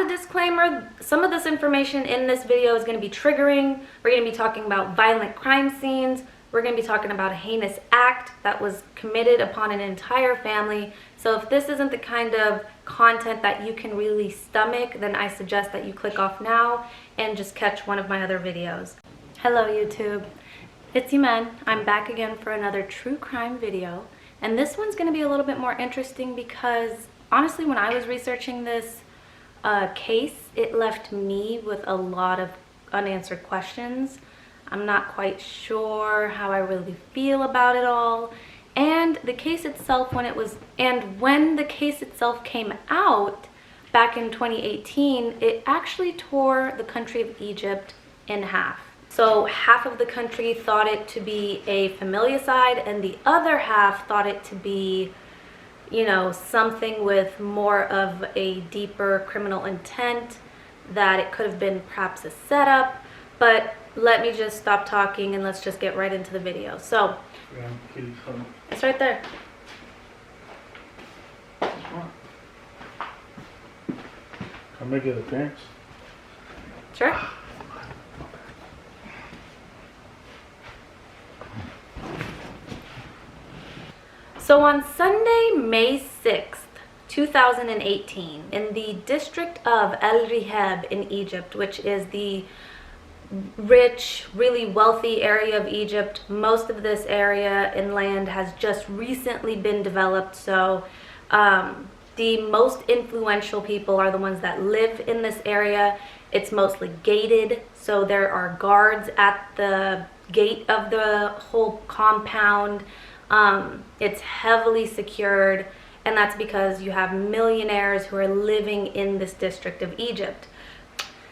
a disclaimer, some of this information in this video is going to be triggering. We're going to be talking about violent crime scenes. We're going to be talking about a heinous act that was committed upon an entire family. So if this isn't the kind of content that you can really stomach, then I suggest that you click off now and just catch one of my other videos. Hello YouTube, it's Eman. I'm back again for another true crime video. And this one's going to be a little bit more interesting because honestly, when I was researching this case, it left me with a lot of unanswered questions. I'm not quite sure how I really feel about it all. And the case itself, when the case itself came out back in 2018, it actually tore the country of Egypt in half. So half of the country thought it to be a familicide and the other half thought it to be, you know, something with more of a deeper criminal intent, that it could have been perhaps a setup. But let me just stop talking and let's just get right into the video. So it's right there. Can I make it a dance? Sure. So on Sunday, May 6th, 2018, in the district of Al-Rehab in Egypt, which is the rich, really wealthy area of Egypt. Most of this area inland has just recently been developed, so the most influential people are the ones that live in this area. It's mostly gated, so there are guards at the gate of the whole compound. It's heavily secured, and that's because you have millionaires who are living in this district of Egypt.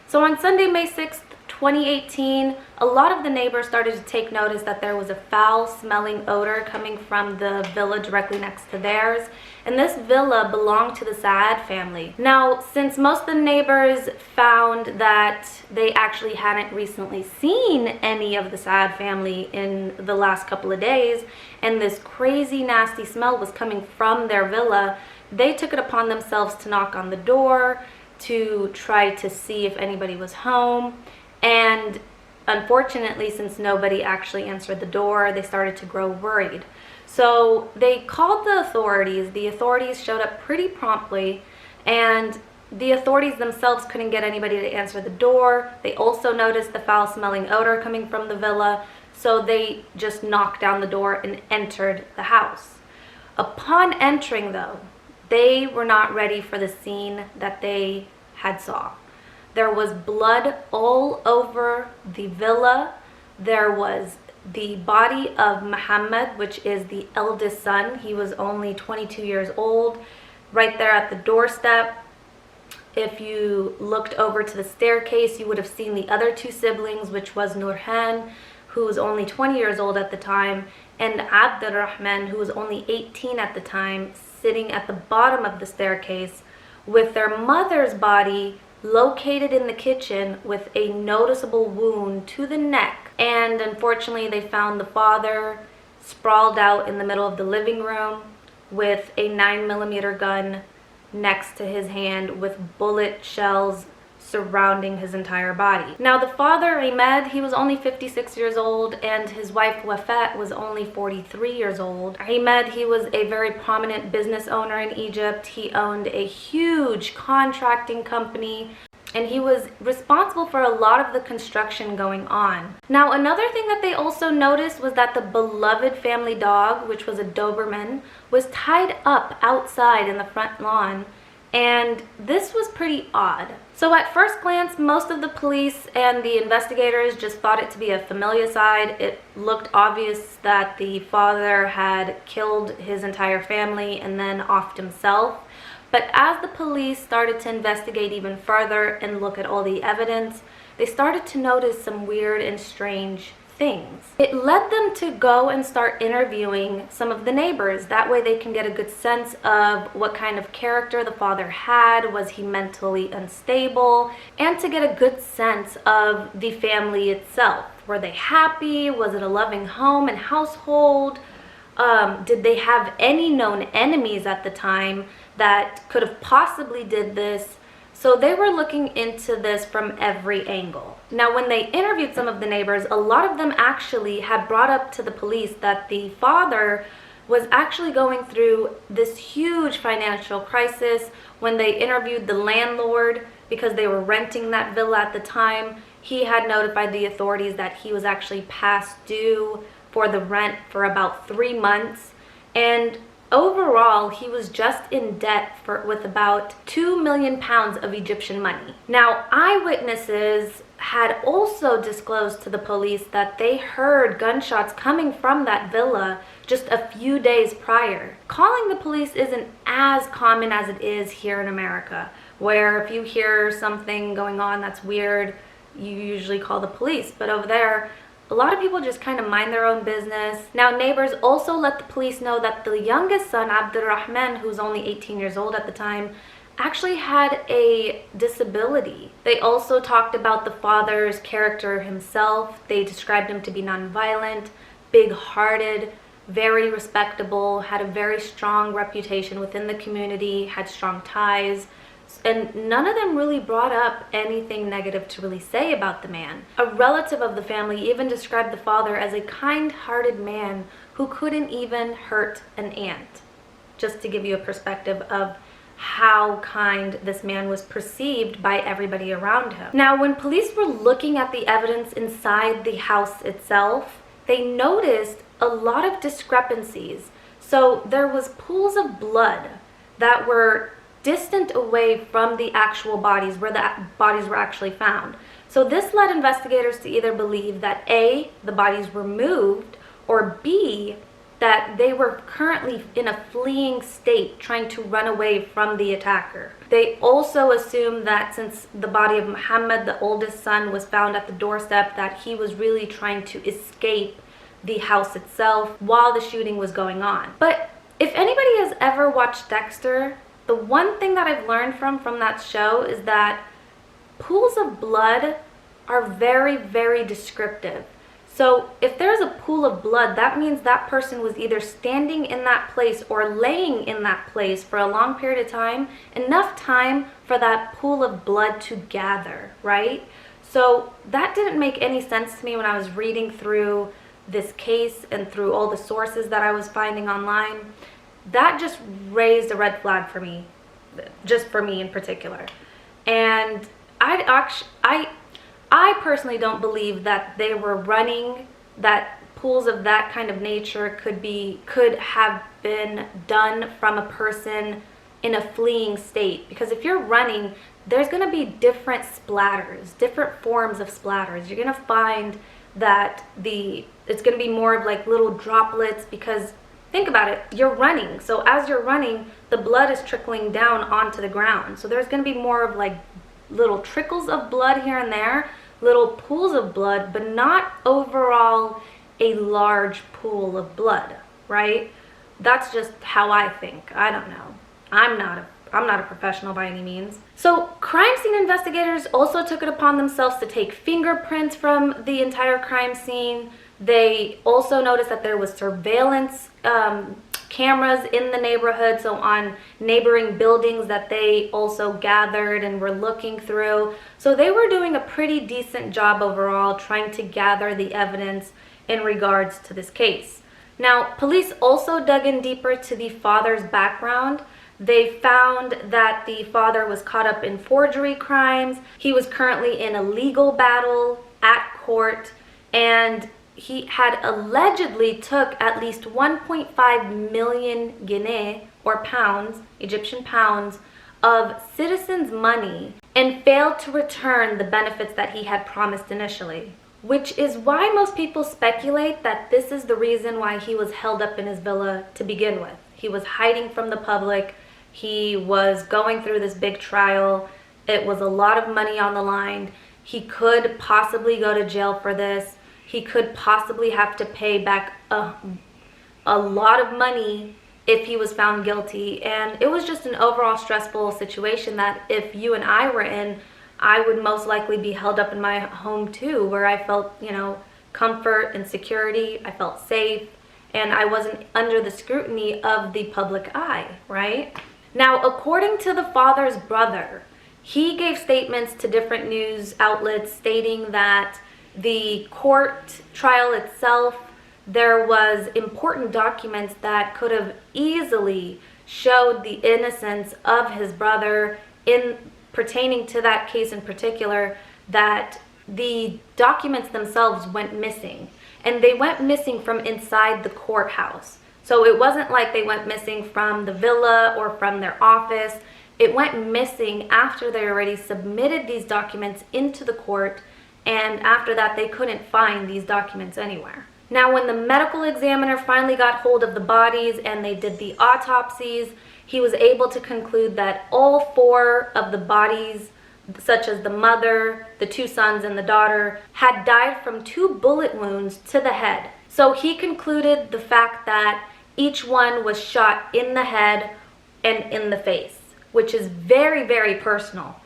So on Sunday, May 6th, 2018, a lot of the neighbors started to take notice that there was a foul-smelling odor coming from the villa directly next to theirs. And this villa belonged to the Saad family. Now, since most of the neighbors found that they actually hadn't recently seen any of the Saad family in the last couple of days, and this crazy nasty smell was coming from their villa, they took it upon themselves to knock on the door to try to see if anybody was home. And unfortunately, since nobody actually answered the door, they started to grow worried. So they called the authorities. The authorities showed up pretty promptly, and the authorities themselves couldn't get anybody to answer the door. They also noticed the foul-smelling odor coming from the villa, so they just knocked down the door and entered the house. Upon entering, though, they were not ready for the scene that they had saw. There was blood all over the villa. There was the body of Muhammad, which is the eldest son. He was only 22 years old, right there at the doorstep. If you looked over to the staircase, you would have seen the other two siblings, which was Nurhan, who was only 20 years old at the time, and Abdurrahman, who was only 18 at the time, sitting at the bottom of the staircase with their mother's body located in the kitchen with a noticeable wound to the neck. And unfortunately, they found the father sprawled out in the middle of the living room with a 9mm gun next to his hand with bullet shells surrounding his entire body. Now the father, Ahmed, he was only 56 years old, and his wife Wafat was only 43 years old. Ahmed, he was a very prominent business owner in Egypt. He owned a huge contracting company, and he was responsible for a lot of the construction going on. Now, another thing that they also noticed was that the beloved family dog, which was a Doberman, was tied up outside in the front lawn. And this was pretty odd. So at first glance, most of the police and the investigators just thought it to be a familicide. It looked obvious that the father had killed his entire family and then offed himself. But as the police started to investigate even further and look at all the evidence, they started to notice some weird and strange things. It led them to go and start interviewing some of the neighbors. That way they can get a good sense of what kind of character the father had. Was he mentally unstable? And to get a good sense of the family itself. Were they happy? Was it a loving home and household? Did they have any known enemies at the time that could have possibly did this? So they were looking into this from every angle. Now, when they interviewed some of the neighbors, a lot of them actually had brought up to the police that the father was actually going through this huge financial crisis. When they interviewed the landlord, because they were renting that villa at the time, he had notified the authorities that he was actually past due for the rent for about 3 months. And overall, he was just in debt with about 2 million pounds of Egyptian money. Now, eyewitnesses had also disclosed to the police that they heard gunshots coming from that villa just a few days prior. Calling the police isn't as common as it is here in America, where if you hear something going on that's weird, you usually call the police. But over there, a lot of people just kind of mind their own business. Now, neighbors also let the police know that the youngest son, Abdurrahman, who's only 18 years old at the time, actually had a disability. They also talked about the father's character himself. They described him to be nonviolent, big-hearted, very respectable, had a very strong reputation within the community, had strong ties, and none of them really brought up anything negative to really say about the man. A relative of the family even described the father as a kind-hearted man who couldn't even hurt an ant, just to give you a perspective of how kind this man was perceived by everybody around him. Now, when police were looking at the evidence inside the house itself, they noticed a lot of discrepancies. So there was pools of blood that were distant away from the actual bodies, where the bodies were actually found. So this led investigators to either believe that A, the bodies were moved, or B, that they were currently in a fleeing state, trying to run away from the attacker. They also assumed that since the body of Muhammad, the oldest son, was found at the doorstep, that he was really trying to escape the house itself while the shooting was going on. But if anybody has ever watched Dexter, the one thing that I've learned from that show is that pools of blood are very, very descriptive. So if there's a pool of blood, that means that person was either standing in that place or laying in that place for a long period of time, enough time for that pool of blood to gather, right? So that didn't make any sense to me when I was reading through this case and through all the sources that I was finding online. That just raised a red flag for me, just for me in particular. And I personally don't believe that they were running, that pools of that kind of nature could have been done from a person in a fleeing state. Because if you're running, there's going to be different splatters, different forms of splatters. You're going to find that it's going to be more of like little droplets, because think about it, you're running. So as you're running, the blood is trickling down onto the ground. So there's going to be more of like little trickles of blood here and there, little pools of blood, but not overall a large pool of blood, right? That's just how I think. I don't know. I'm not a professional by any means. So crime scene investigators also took it upon themselves to take fingerprints from the entire crime scene. They also noticed that there was surveillance cameras in the neighborhood, so on neighboring buildings that they also gathered and were looking through. So they were doing a pretty decent job overall trying to gather the evidence in regards to this case. Now, police also dug in deeper to the father's background. They found that the father was caught up in forgery crimes. He was currently in a legal battle at court, and he had allegedly took at least 1.5 million guinea, or pounds, Egyptian pounds, of citizens' money and failed to return the benefits that he had promised initially. Which is why most people speculate that this is the reason why he was held up in his villa to begin with. He was hiding from the public. He was going through this big trial. It was a lot of money on the line. He could possibly go to jail for this. He could possibly have to pay back a lot of money if he was found guilty. And it was just an overall stressful situation that if you and I were in, I would most likely be held up in my home too, where I felt, comfort and security. I felt safe, and I wasn't under the scrutiny of the public eye, right? Now, according to the father's brother, He gave statements to different news outlets stating that the court trial itself, there was important documents that could have easily showed the innocence of his brother in pertaining to that case in particular, that the documents themselves went missing. And they went missing from inside the courthouse. So it wasn't like they went missing from the villa or from their office. It went missing after they already submitted these documents into the court, and after that they couldn't find these documents anywhere. Now, when the medical examiner finally got hold of the bodies and they did the autopsies, he was able to conclude that all 4 of the bodies, such as the mother, the 2 sons, and the daughter, had died from 2 bullet wounds to the head. So he concluded the fact that each one was shot in the head and in the face, which is very, very personal.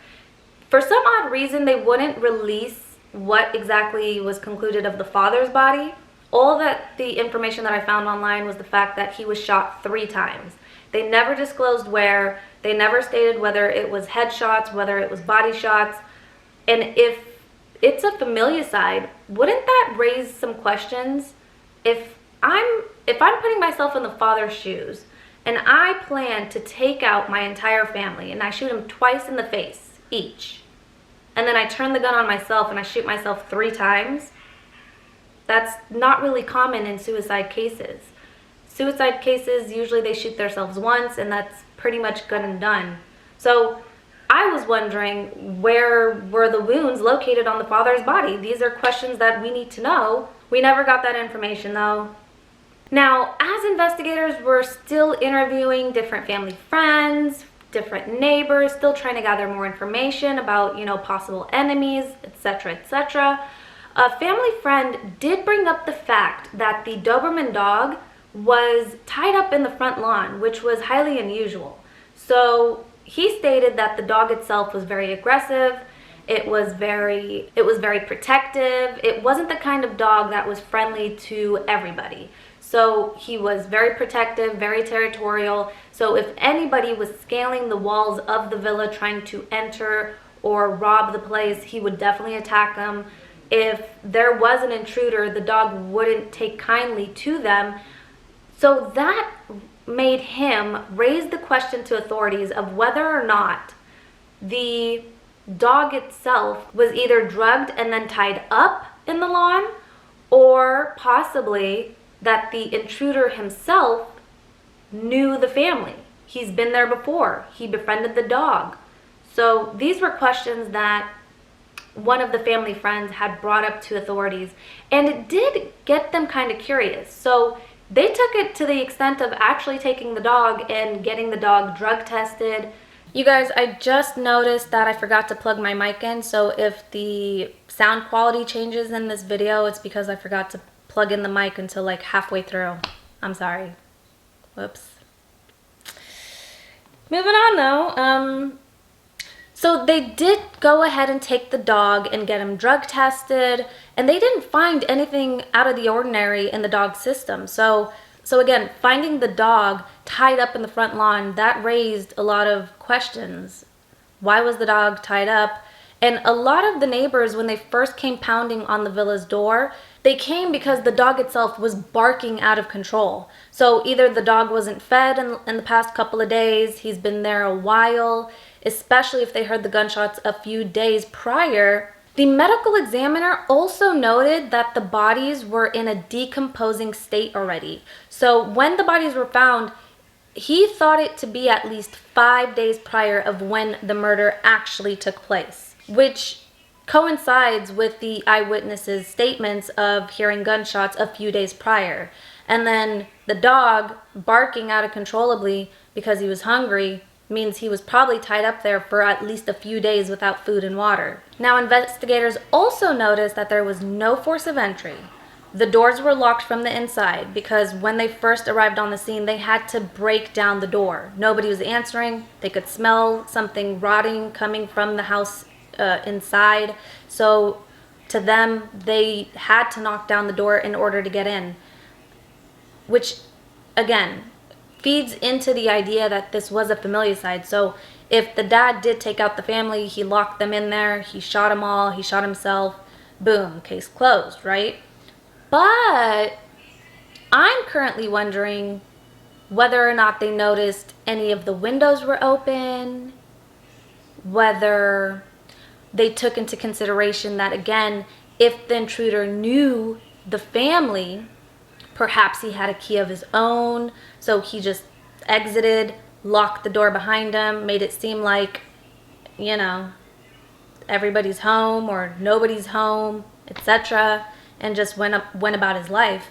For some odd reason, they wouldn't release what exactly was concluded of the father's body. All that the information that I found online was the fact that he was shot 3 times. They never disclosed where. They never stated whether it was headshots, whether it was body shots. And if it's a familicide, wouldn't that raise some questions? If I'm putting myself in the father's shoes and I plan to take out my entire family and I shoot him twice in the face each, and then I turn the gun on myself and I shoot myself 3 times, that's not really common in suicide cases. Suicide cases, usually they shoot themselves once and that's pretty much good and done. So I was wondering, where were the wounds located on the father's body? These are questions that we need to know. We never got that information though. Now, as investigators, we're still interviewing different family friends, different neighbors, still trying to gather more information about, possible enemies, etc., etc. A family friend did bring up the fact that the Doberman dog was tied up in the front lawn, which was highly unusual. So he stated that the dog itself was very aggressive. It was very protective. It wasn't the kind of dog that was friendly to everybody. So he was very protective, very territorial. So if anybody was scaling the walls of the villa trying to enter or rob the place, he would definitely attack them. If there was an intruder, the dog wouldn't take kindly to them. So that made him raise the question to authorities of whether or not the dog itself was either drugged and then tied up in the lawn, or possibly that the intruder himself knew the family. He's been there before. He befriended the dog. So these were questions that one of the family friends had brought up to authorities, and it did get them kind of curious. So they took it to the extent of actually taking the dog and getting the dog drug tested. You guys, I just noticed that I forgot to plug my mic in, so if the sound quality changes in this video, it's because I forgot to plug in the mic until like halfway through. I'm sorry. Whoops. Moving on though. So they did go ahead and take the dog and get him drug tested, and they didn't find anything out of the ordinary in the dog's system. So again, finding the dog tied up in the front lawn, that raised a lot of questions. Why was the dog tied up? And a lot of the neighbors, when they first came pounding on the villa's door, they came because the dog itself was barking out of control. So either the dog wasn't fed in the past couple of days, he's been there a while, especially if they heard the gunshots a few days prior. The medical examiner also noted that the bodies were in a decomposing state already. So when the bodies were found, he thought it to be at least 5 days prior of when the murder actually took place, which coincides with the eyewitnesses' statements of hearing gunshots a few days prior. And then the dog barking out of controllably because he was hungry means he was probably tied up there for at least a few days without food and water. Now, investigators also noticed that there was no force of entry. The doors were locked from the inside because when they first arrived on the scene, they had to break down the door. Nobody was answering. They could smell something rotting coming from the house inside. So to them, they had to knock down the door in order to get in, which again feeds into the idea that this was a familicide. So If the dad did take out the family, he locked them in there, he shot them all, he shot himself, boom, case closed, right? But I'm currently wondering whether or not they noticed any of the windows were open, whether they took into consideration that, again, if the intruder knew the family, perhaps he had a key of his own, so he just exited, locked the door behind him, made it seem like, you know, everybody's home or nobody's home, etc., and just went about his life.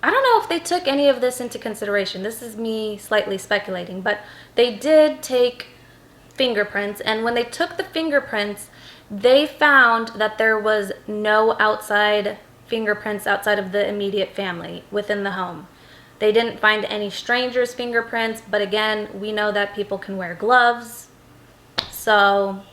I don't know if they took any of this into consideration. This is me slightly speculating, but they did take fingerprints, and when they took the fingerprints, they found that there was no outside fingerprints outside of the immediate family within the home. They didn't find any strangers' fingerprints, but again, we know that people can wear gloves, so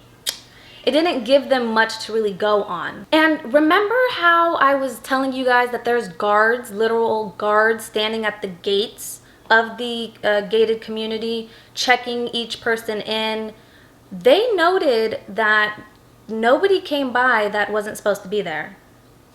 it didn't give them much to really go on. And remember how I was telling you guys that there's guards, literal guards, standing at the gates of the gated community, checking each person in? They noted that nobody came by that wasn't supposed to be there.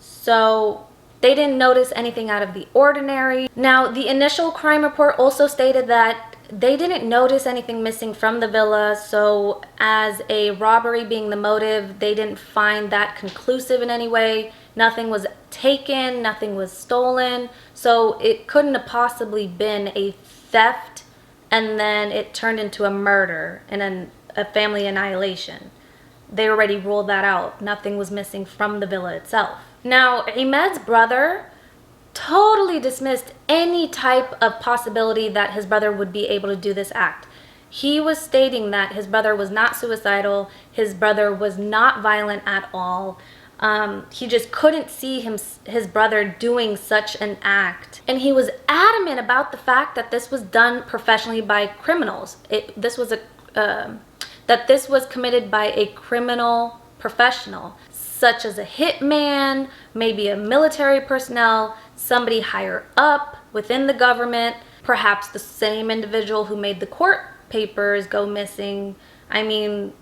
So they didn't notice anything out of the ordinary. Now, the initial crime report also stated that they didn't notice anything missing from the villa, so as a robbery being the motive, they didn't find that conclusive in any way. Nothing was taken, nothing was stolen, so it couldn't have possibly been a theft and then it turned into a murder and a family annihilation. They already ruled that out. Nothing was missing from the villa itself. Now, Ahmed's brother totally dismissed any type of possibility that his brother would be able to do this act. He was stating that his brother was not suicidal, his brother was not violent at all. He just couldn't see his brother doing such an act. And he was adamant about the fact that this was done professionally by criminals. That this was committed by a criminal professional, such as a hitman, maybe a military personnel, somebody higher up within the government, perhaps the same individual who made the court papers go missing. I mean,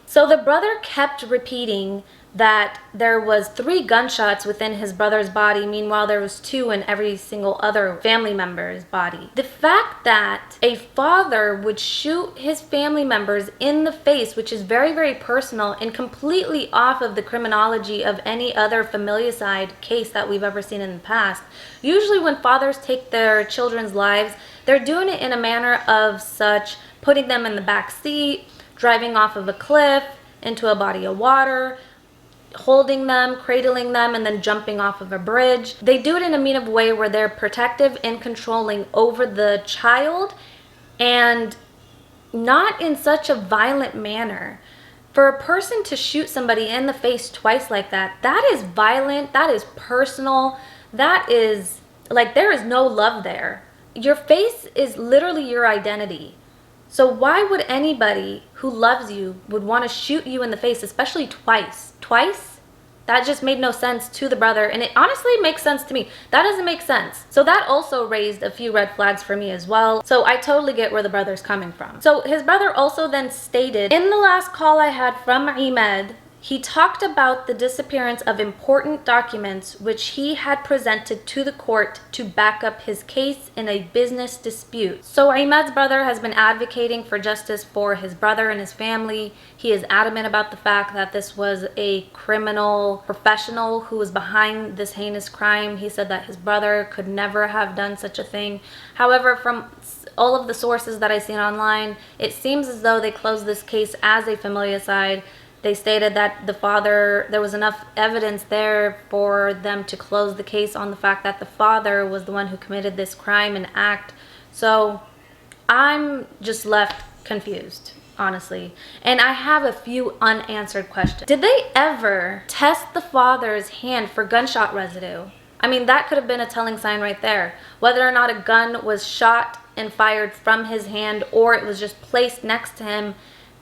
So the brother kept repeating that there was 3 gunshots within his brother's body. Meanwhile, there was 2 in every single other family member's body. The fact that a father would shoot his family members in the face, which is very, very personal and completely off of the criminology of any other familicide case that we've ever seen in the past. Usually when fathers take their children's lives, they're doing it in a manner of such putting them in the back seat, driving off of a cliff into a body of water, holding them, cradling them, and then jumping off of a bridge. They do it in a mean of way where they're protective and controlling over the child, and not in such a violent manner. For a person to shoot somebody in the face twice like that, that is violent, that is personal, that is, like, there is no love there. Your face is literally your identity. So why would anybody who loves you would want to shoot you in the face, especially twice? Twice? That just made no sense to the brother, and it honestly makes sense to me. That doesn't make sense. So that also raised a few red flags for me as well. So I totally get where the brother's coming from. So his brother also then stated, in the last call I had from Ahmed, he talked about the disappearance of important documents which he had presented to the court to back up his case in a business dispute. So Ahmed's brother has been advocating for justice for his brother and his family. He is adamant about the fact that this was a criminal professional who was behind this heinous crime. He said that his brother could never have done such a thing. However, from all of the sources that I've seen online, it seems as though they closed this case as a familicide. They stated that the father, there was enough evidence there for them to close the case on the fact that the father was the one who committed this crime and act. So I'm just left confused, honestly. And I have a few unanswered questions. Did they ever test the father's hand for gunshot residue? I mean, that could have been a telling sign right there. Whether or not a gun was shot and fired from his hand or it was just placed next to him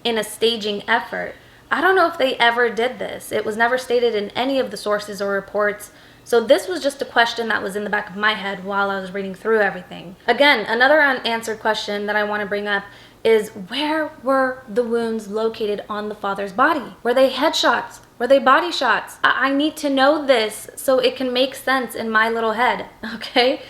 in a staging effort. I don't know if they ever did this. It was never stated in any of the sources or reports. So this was just a question that was in the back of my head while I was reading through everything. Again, another unanswered question that I want to bring up is, where were the wounds located on the father's body? Were they headshots? Were they body shots? I need to know this so it can make sense in my little head, okay?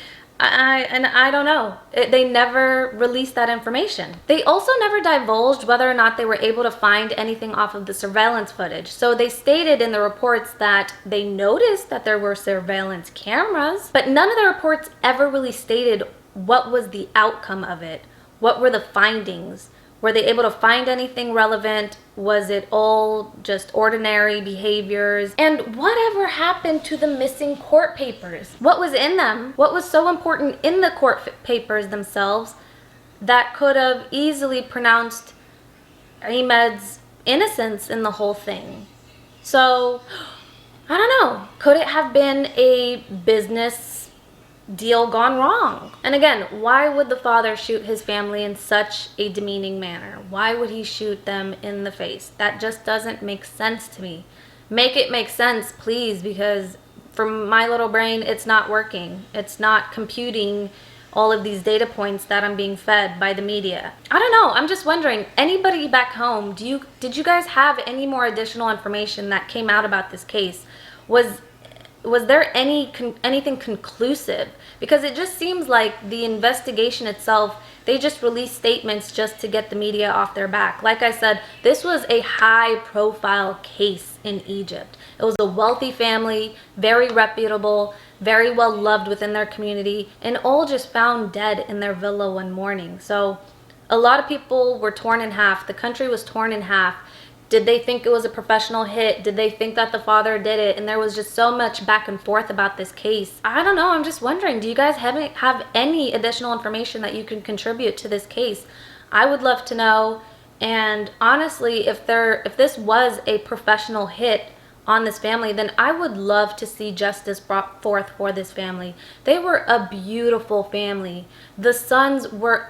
I don't know. They never released that information. They also never divulged whether or not they were able to find anything off of the surveillance footage. So they stated in the reports that they noticed that there were surveillance cameras, but none of the reports ever really stated what was the outcome of it. What were the findings? Were they able to find anything relevant? Was it all just ordinary behaviors? And whatever happened to the missing court papers? What was in them? What was so important in the court papers themselves that could have easily pronounced Ahmed's innocence in the whole thing? So, I don't know. Could it have been a business deal gone wrong? And again, why would the father shoot his family in such a demeaning manner? Why would he shoot them in the face? That just doesn't make sense to me. Make it make sense, please, because for my little brain, it's not working. It's not computing all of these data points that I'm being fed by the media. I don't know. I'm just wondering, anybody back home, did you guys have any more additional information that came out about this case? Was there anything conclusive? Because it just seems like the investigation itself, they just released statements just to get the media off their back. Like I said, this was a high-profile case in Egypt. It was a wealthy family, very reputable, very well loved within their community, and all just found dead in their villa one morning. So a lot of people were torn in half. The country was torn in half. Did they think it was a professional hit? Did they think that the father did it? And there was just so much back and forth about this case. I don't know. I'm just wondering, do you guys have any additional information that you can contribute to this case? I would love to know. And honestly, if this was a professional hit on this family, then I would love to see justice brought forth for this family. They were a beautiful family. The sons were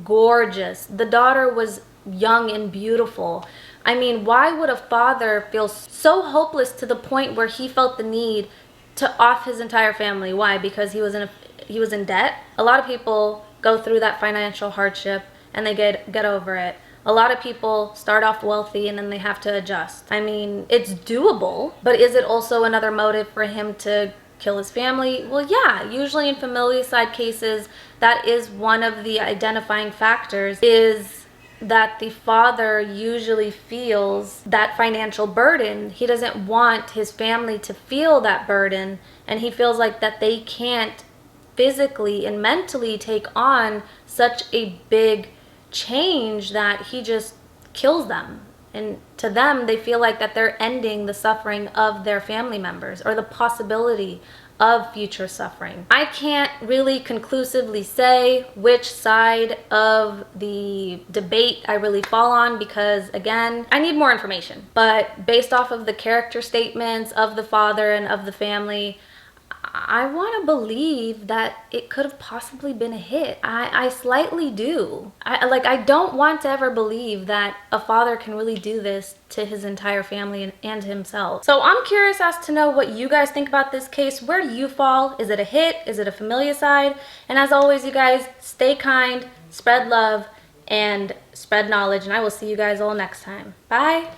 gorgeous. The daughter was young and beautiful. I mean, why would a father feel so hopeless to the point where he felt the need to off his entire family? Why? Because he was in debt? A lot of people go through that financial hardship and they get over it. A lot of people start off wealthy and then they have to adjust. I mean, it's doable, but is it also another motive for him to kill his family? Well, yeah, usually in familicide cases, that is one of the identifying factors, is that the father usually feels that financial burden. He doesn't want his family to feel that burden, and he feels like that they can't physically and mentally take on such a big change that he just kills them. And to them, they feel like that they're ending the suffering of their family members or the possibility of future suffering. I can't really conclusively say which side of the debate I really fall on because, again, I need more information. But based off of the character statements of the father and of the family, I want to believe that it could have possibly been a hit. I slightly do. I don't want to ever believe that a father can really do this to his entire family and himself. So I'm curious as to know what you guys think about this case. Where do you fall? Is it a hit? Is it a familicide? And as always, you guys, stay kind, spread love, and spread knowledge. And I will see you guys all next time. Bye.